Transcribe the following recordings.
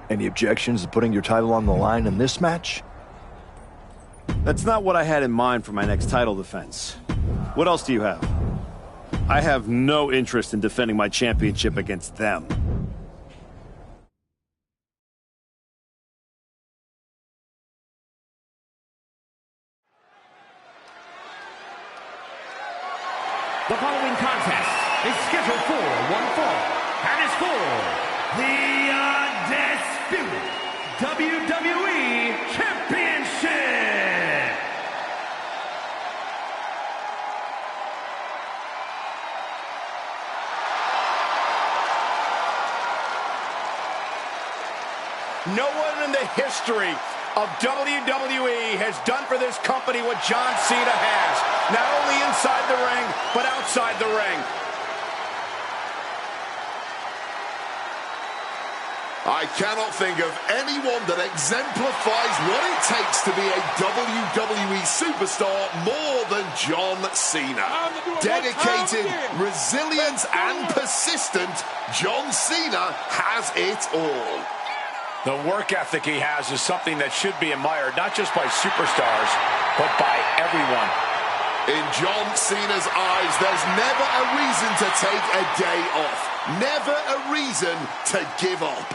Any objections to putting your title on the line in this match? That's not what I had in mind for my next title defense. What else do you have? I have no interest in defending my championship against them. The following contest is scheduled for one fall and is for the undisputed WWE Championship. No one in the history of WWE has done for this company what John Cena has. Not only inside the ring, but outside the ring. I cannot think of anyone that exemplifies what it takes to be a WWE superstar more than John Cena. Dedicated, resilient, and persistent, John Cena has it all. The work ethic he has is something that should be admired, not just by superstars, but by everyone. In John Cena's eyes, there's never a reason to take a day off. Never a reason to give up.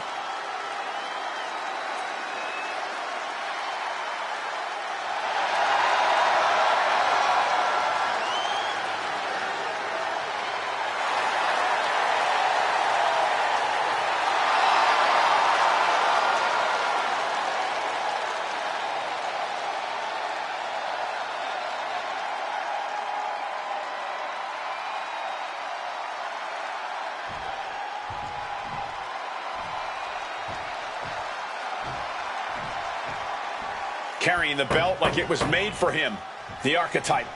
Carrying the belt like it was made for him. The archetype.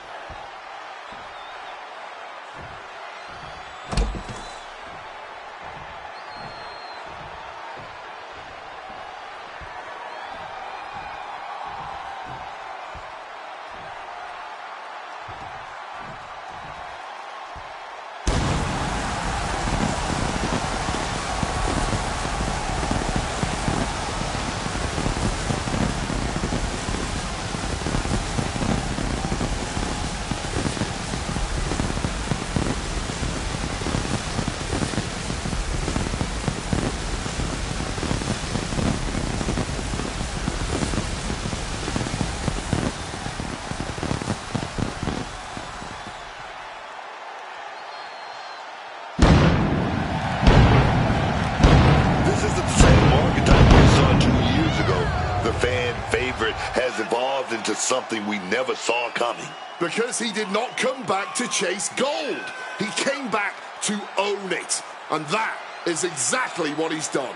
Has evolved into something we never saw coming. Because he did not come back to chase gold. He came back to own it. And that is exactly what he's done.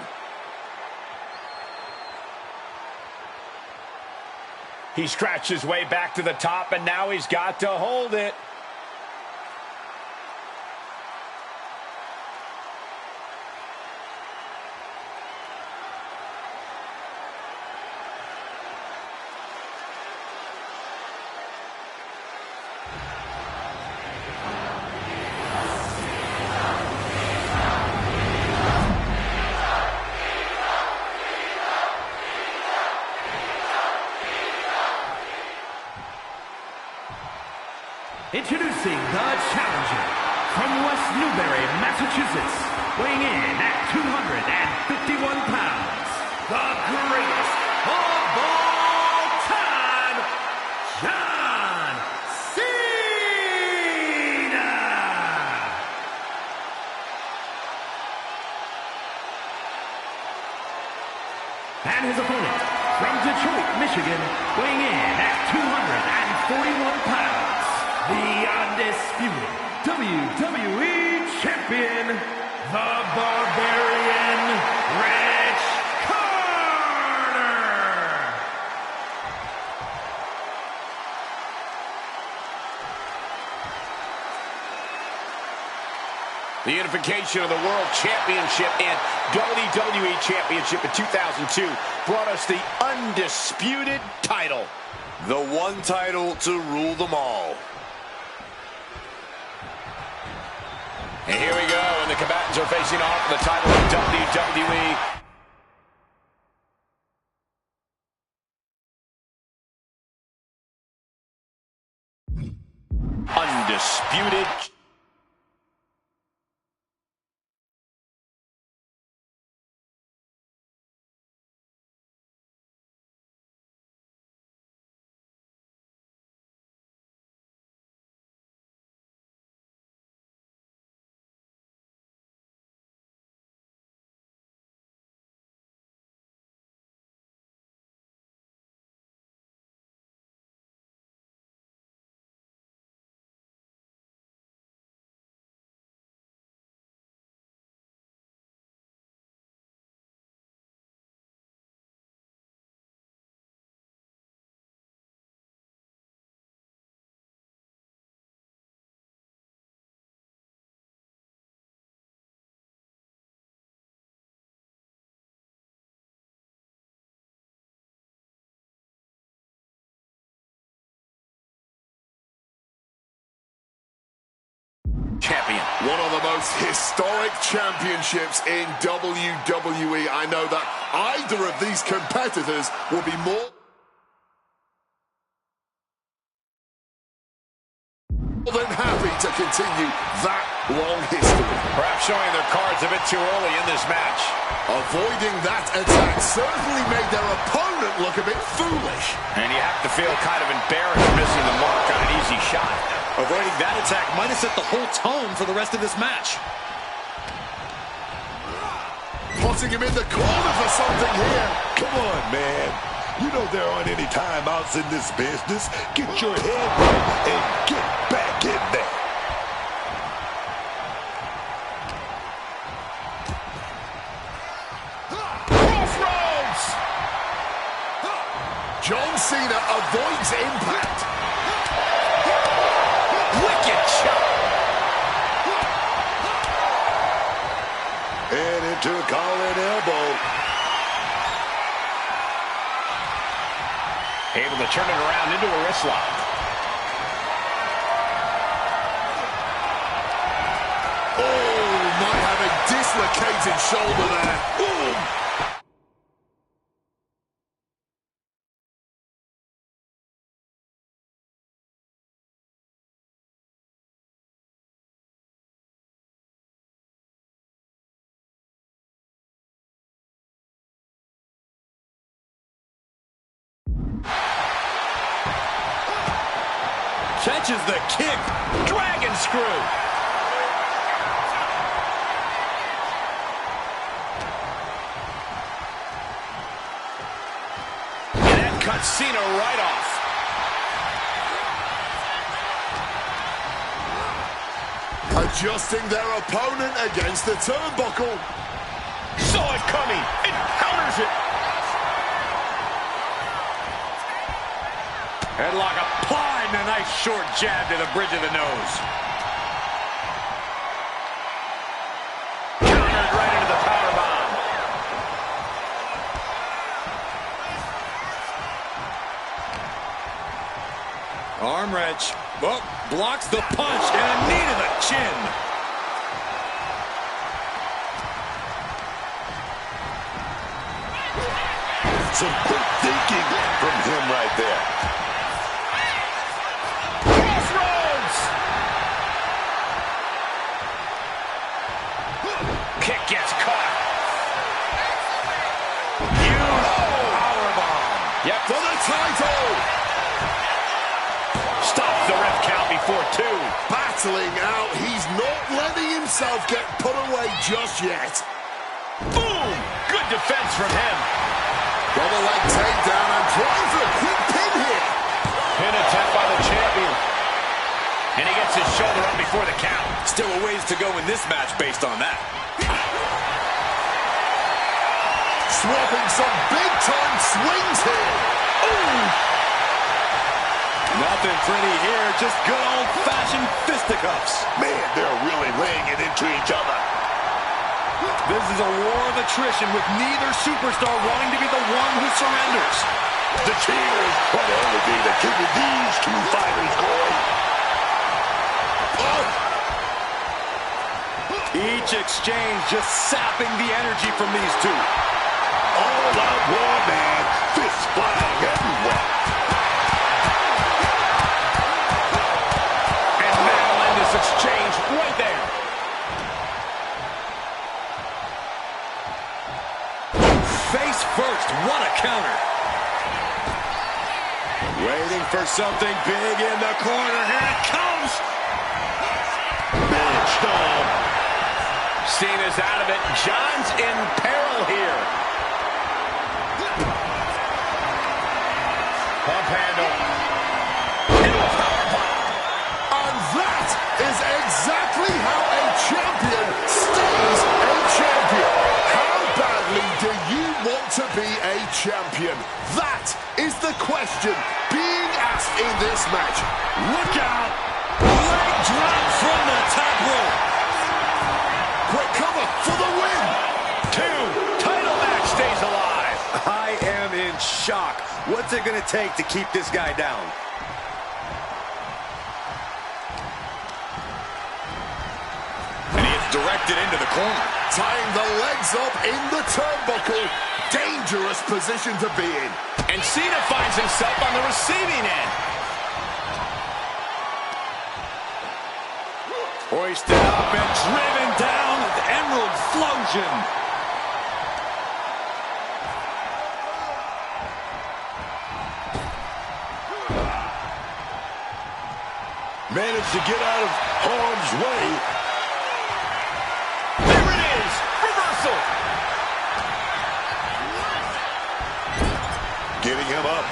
He scratched his way back to the top, and now he's got to hold it. Introducing the challenger from West Newbury, Massachusetts, weighing in at 251 pounds, the greatest of all time, John Cena! And his opponent from Detroit, Michigan, weighing in at 241 pounds, the undisputed WWE Champion, the Barbarian, Rich Carter! The unification of the World Championship and WWE Championship in 2002 brought us the undisputed title. The one title to rule them all. And here we go, and the combatants are facing off for the title of WWE undisputed... champion. One of the most historic championships in WWE. I know that either of these competitors will be more than happy to continue that long history. Perhaps showing their cards a bit too early in this match. Avoiding that attack certainly made their opponent look a bit foolish. And you have to feel kind of embarrassed missing the mark on an easy shot. Avoiding that attack might have set the whole tone for the rest of this match. Putting him in the corner for something here. Come on, man. You know there aren't any timeouts in this business. Get your head right and get back in there. Crossroads! John Cena avoids impact. Wicked shot. And into a collar and elbow. Able to turn it around into a wrist lock. Oh, might have a dislocated shoulder there. Ooh. Catches the kick. Dragon screw. And that cuts Cena right off. Adjusting their opponent against the turnbuckle. Saw it coming. It counters it. Headlock applied and a nice short jab to the bridge of the nose. Countered right into the powerbomb. Arm wrench. Oh, blocks the punch and a knee to the chin. Some quick thinking from him right there. Kick gets caught. Huge powerbomb. Yep. For the title. Stops the ref count before two. Battling out. He's not letting himself get put away just yet. Boom! Good defense from him. Double leg takedown and trying for a quick pin here. Pin attempt by the champion. And he gets his shoulder up before the count. Still a ways to go in this match based on that. Swapping some big-time swings here. Ooh! Nothing pretty here, just good old-fashioned fisticuffs. Man, they're really laying it into each other. This is a war of attrition with neither superstar wanting to be the one who surrenders. The cheers are the only thing that keep these two fighters going. Each exchange just sapping the energy from these two. All out war, man. Fists flying everywhere. And now Face first. What a counter. Waiting for something big in the corner. Here it comes. Man, storm. Cena's out of it. John's in peril here. Pump handle. Into a powerbomb. And that is exactly how a champion stays a champion. How badly do you want to be a champion? That is the question being asked in this match. Look out. Leg drop from the top rope. Quick cover for the win. 2. Title match stays alive. I am in shock. What's it going to take to keep this guy down? And he is directed into the corner. Tying the legs up in the turnbuckle. Dangerous position to be in. And Cena finds himself on the receiving end. Hoisted up and driven down with Emerald Flosion. Managed to get out of harm's way. There it is. Reversal. Getting him up.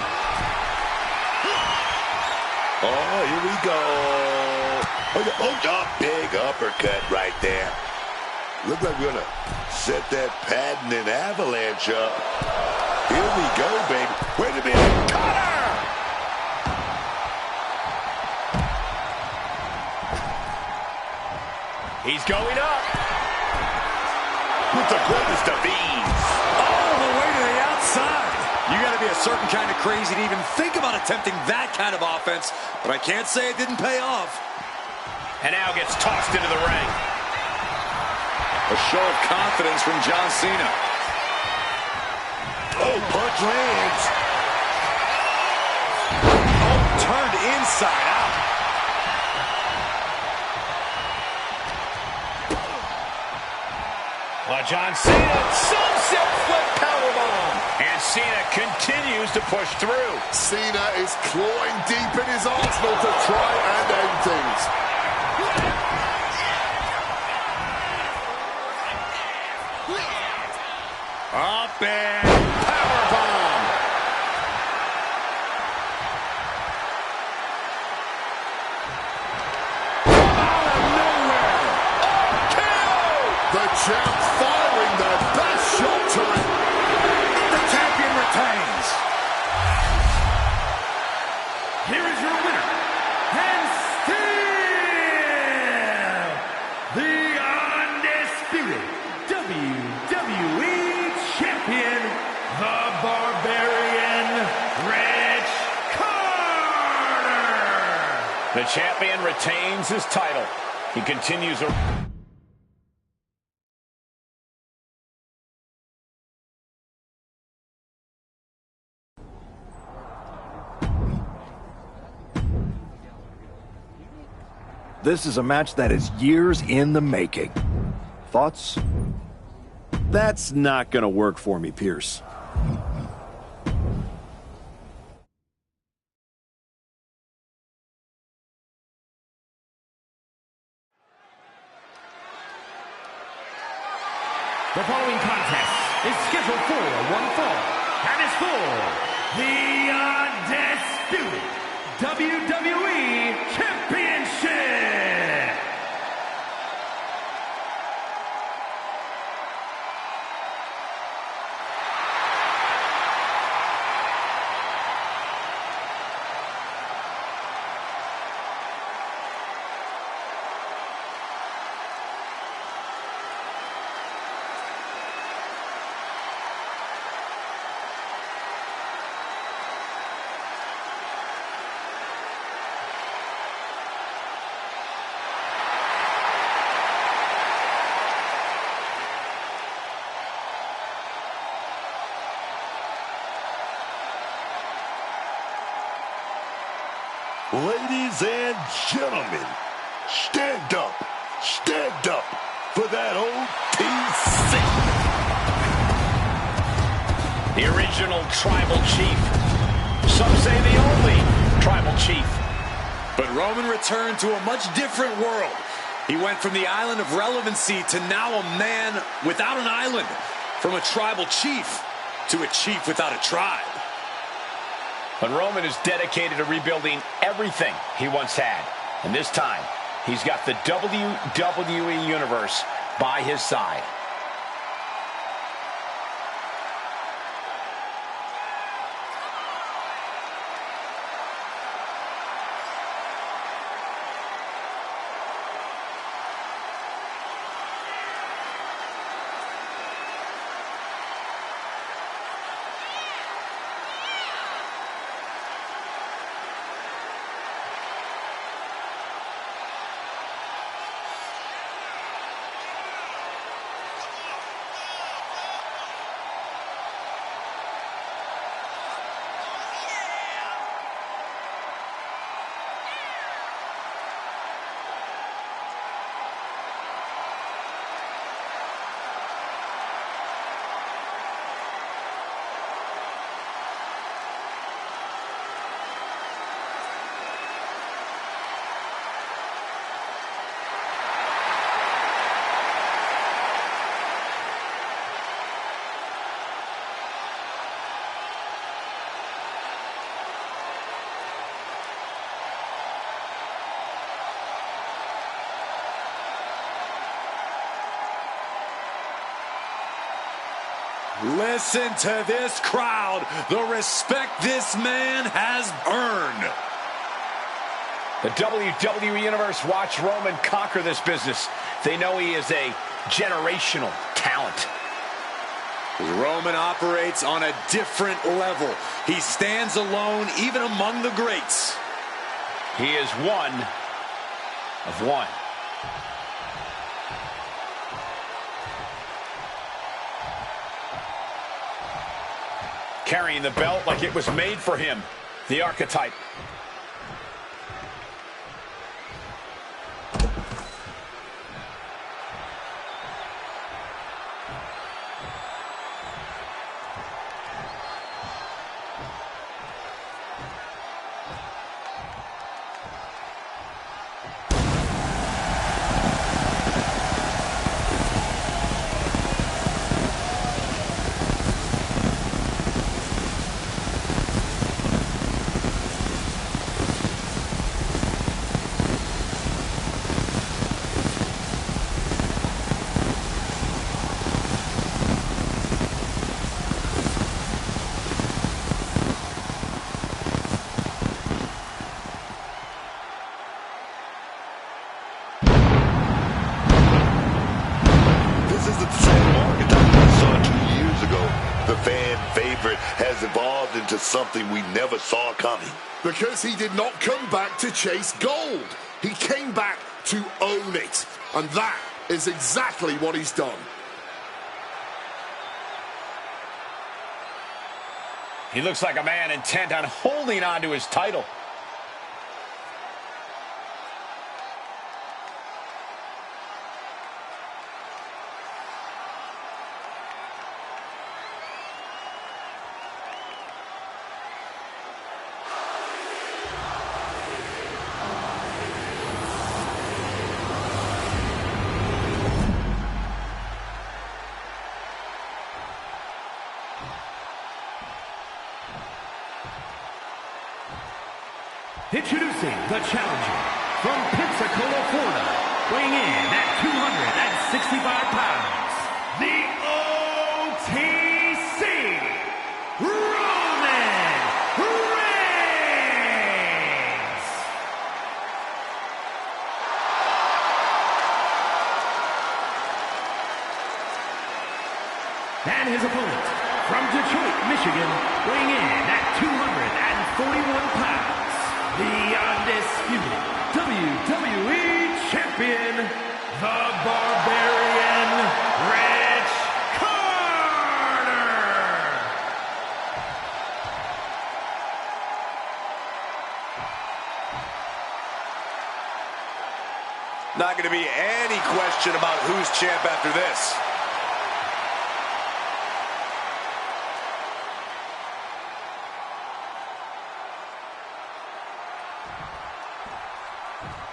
Oh, here we go. Oh, big uppercut right there. Look like we're going to set that patent and avalanche up. Here we go, baby. Wait a minute. Cutter! He's going up. With the greatest of ease. All the way to the outside. You got to be a certain kind of crazy to even think about attempting that kind of offense, but I can't say it didn't pay off. And now gets tossed into the ring. A show of confidence from John Cena. Oh, punch lands. Oh, turned inside out. Well, John Cena, sunset flip powerbomb. And Cena continues to push through. Cena is clawing deep in his arsenal to try and end things. Up and Powerbomb. out of nowhere. The champ firing the best shot to it. The champion retains. Here is your winner, and still the undisputed WWE Champion, the Barbarian, Rich Carter. The champion retains his title. He continues a... This is a match that is years in the making. Thoughts? That's not going to work for me, Pierce. The following contest is scheduled for one fall and is for the undisputed WWE Championship. Ladies and gentlemen, stand up for that OTC. The original tribal chief. Some say the only tribal chief. But Roman returned to a much different world. He went from the island of relevancy to now a man without an island. From a tribal chief to a chief without a tribe. But Roman is dedicated to rebuilding everything he once had. And this time, he's got the WWE Universe by his side. Listen to this crowd, the respect this man has earned. The WWE Universe watched Roman conquer this business. They know he is a generational talent. Roman operates on a different level. He stands alone even among the greats. He is one of one. Carrying the belt like it was made for him. The archetype. Into something we never saw coming. Because he did not come back to chase gold. He came back to own it. And that is exactly what he's done. He looks like a man intent on holding on to his title. Introducing the challenger from Pensacola, Florida, weighing in at 265 pounds, the OTC, Roman Reigns! And his opponent from Detroit, Michigan, weighing in at 241 pounds, the undisputed WWE Champion, the Barbarian, Rich Carter! Not going to be any question about who's champ after this.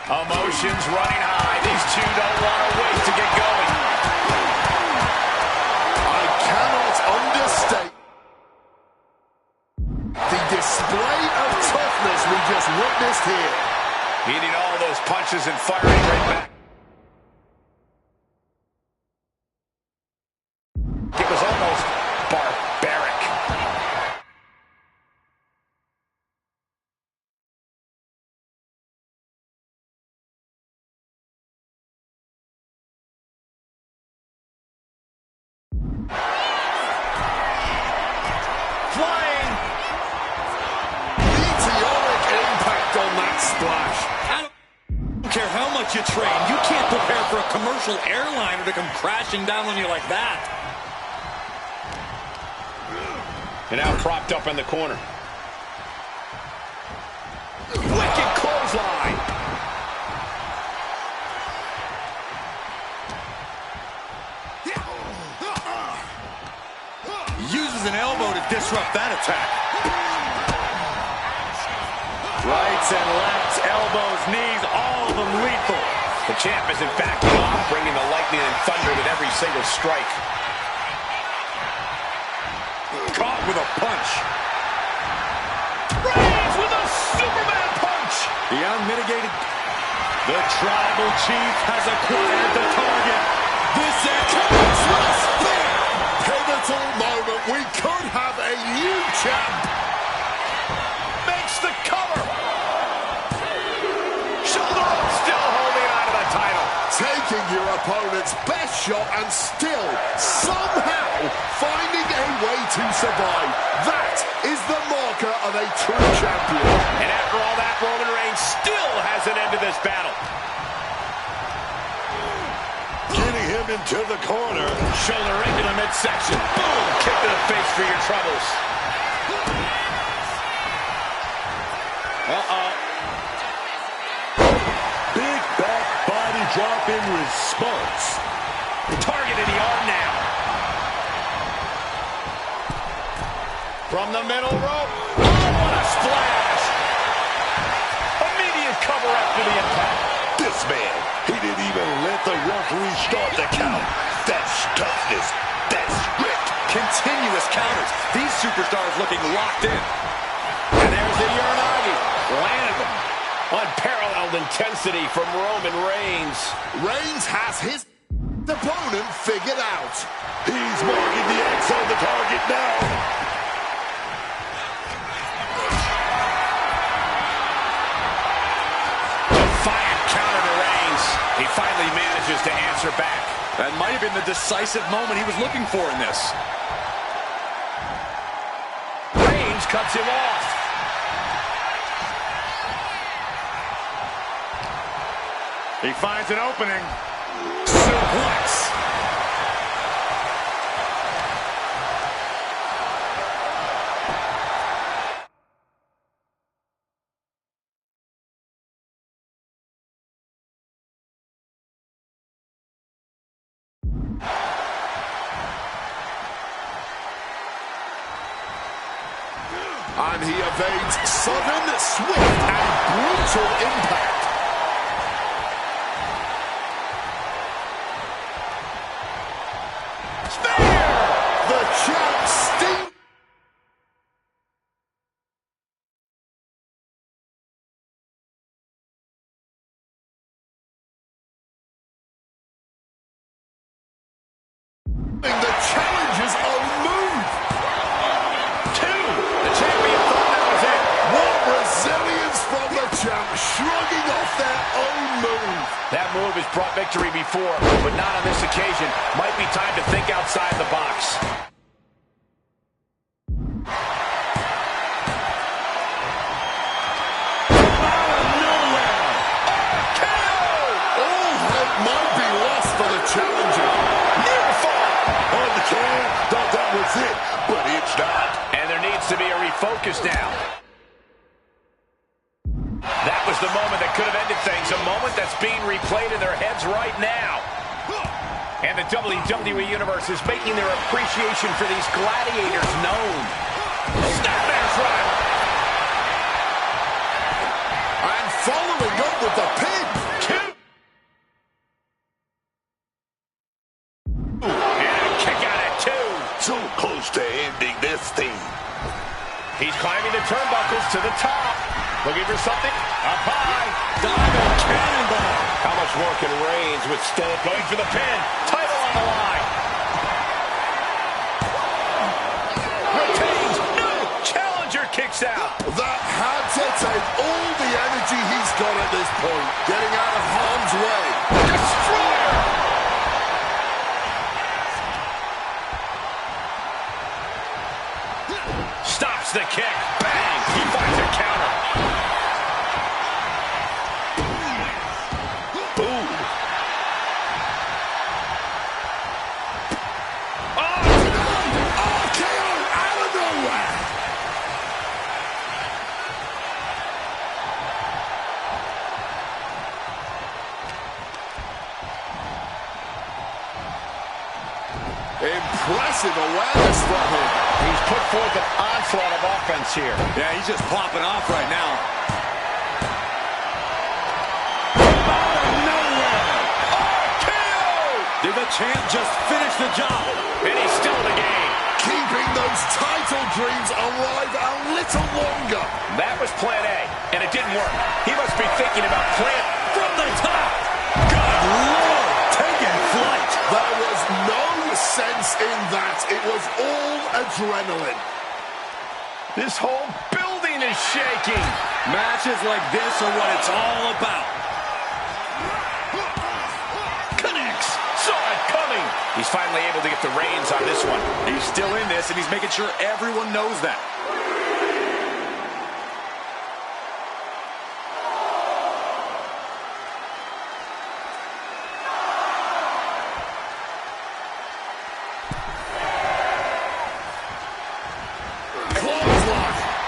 Emotions running high. These two don't want to wait to get going. I cannot understate the display of toughness we just witnessed here. Eating all those punches and firing right back. It was almost barbaric. Flying. Meteoric impact on that splash. I don't care how much you train. You can't prepare for a commercial airliner to come crashing down on you like that. And now propped up in the corner. Wicked clothesline. Uses an elbow to disrupt that attack. Rights and lefts, elbows, knees, all of them lethal. The champ isn't backing off, bringing the lightning and thunder with every single strike. Caught with a punch. Reigns with a Superman punch. The unmitigated. The tribal chief has acquired the target. This is Pivotal moment. We could have a new champ. Makes the cover. Shoulder up, still holding on to the title. Taking your opponent's best shot and still somehow finding a way to survive. That is the marker of a true champion. And after all that, Roman Reigns still hasn't ended this battle. Getting him into the corner. Shoulder right to the midsection. Boom! Kick to the face for your troubles. Uh-oh. Big back body drop in response. Targeting the arm now. From the middle rope. Oh, what a splash. Immediate cover after the impact. This man, he didn't even let the referee start the count. That's toughness. That's grit. continuous counters. These superstars looking locked in. And there's the Uranagi. Landed them. Unparalleled intensity from Roman Reigns. Reigns has his opponent figured out. He's marking the X on the target now. He finally manages to answer back. That might have been the decisive moment he was looking for in this. Reigns cuts him off. He finds an opening. Suplex. And he evades sudden, swift, and brutal impact. Spear! The champ steam. The challenger's own move. Resilience from the champ, shrugging off their own move. That move has brought victory before, but not on this occasion. Might be time to think outside the box. Out of nowhere. KO! All hope might be lost for the challenger. Near fall. On the can, thought that was it, but it's not. And there needs to be a refocus now. That was the moment that could have ended things. A moment that's being replayed in their heads right now. And the WWE Universe is making their appreciation for these gladiators known. Snapmare's right. And following up with the pin. close to ending this thing. He's climbing the turnbuckles to the top. Looking for something up high. Diving cannonball. How much more can Reigns withstand? Going for the pin. Title on the line. Retains. No. Challenger kicks out. That had to take all the energy he's got at this point. Getting out of harm's way. Destroyer. Stops the kick. Bang. He finds a counter. Ooh. RKO out of nowhere. Impressive awareness from him. He's put forth an onslaught of offense here. Yeah, he's just popping off right now. Out of nowhere. RKO! Did the champ just finish the job? And he's still in the game. Keeping those title dreams alive a little longer. That was plan A, and it didn't work. He must be thinking about plan From the top. Good Lord, taking flight. There was no sense in that. It was all adrenaline. This whole building is shaking. Matches like this are what it's all about. Connects. Saw it coming. He's finally able to get the reins on this one. He's still in this, and he's making sure everyone knows that.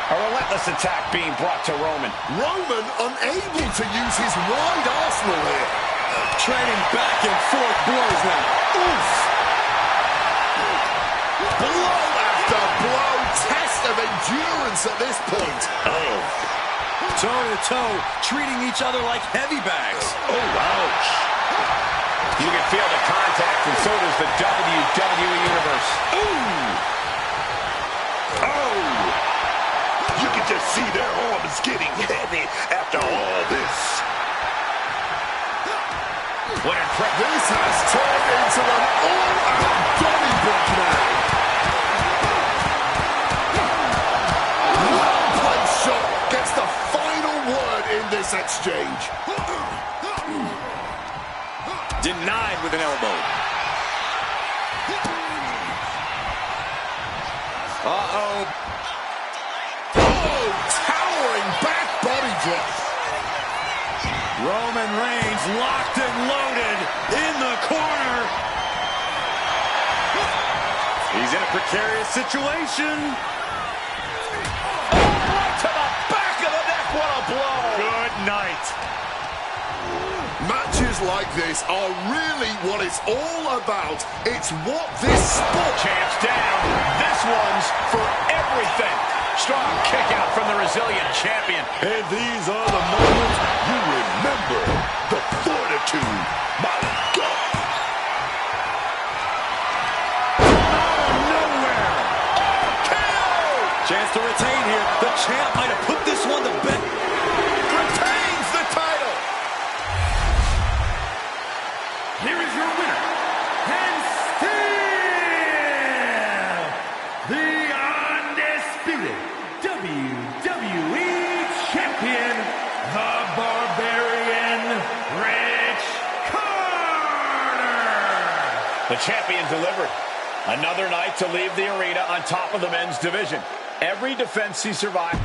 A relentless attack being brought to Roman. Roman unable to use his wide arsenal here. Trading back and forth blows now. Oof. Blow after blow. Test of endurance at this point. Oh. Toe-to-toe, treating each other like heavy bags. Oh, ouch. You can feel the contact, and so does the WWE Universe. Ooh. Oh. You can just see their arms getting heavy after all this. What impressive. This has turned into an all-out Donnybrook now. Well-placed shot gets the final word in this exchange. Denied with an elbow. Uh-oh. Oh, towering back body drop. Roman Reigns locked and loaded in the corner. He's in a precarious situation. Oh, right to the back of the neck. What a blow. Good night. Matches like this are really what it's all about. It's what this sport... Champ's down. This one's for everything. Strong kick out from the resilient champion. And these are the moments you remember. The fortitude. My God. Out of nowhere. RKO. Chance to retain here. The champ might have put this one to bed. Retains the title. Here is your winner, and still the undisputed WWE Champion, the Barbarian, Rich Carter. The champion delivered. Another night to leave the arena on top of the men's division. Every defense he survived.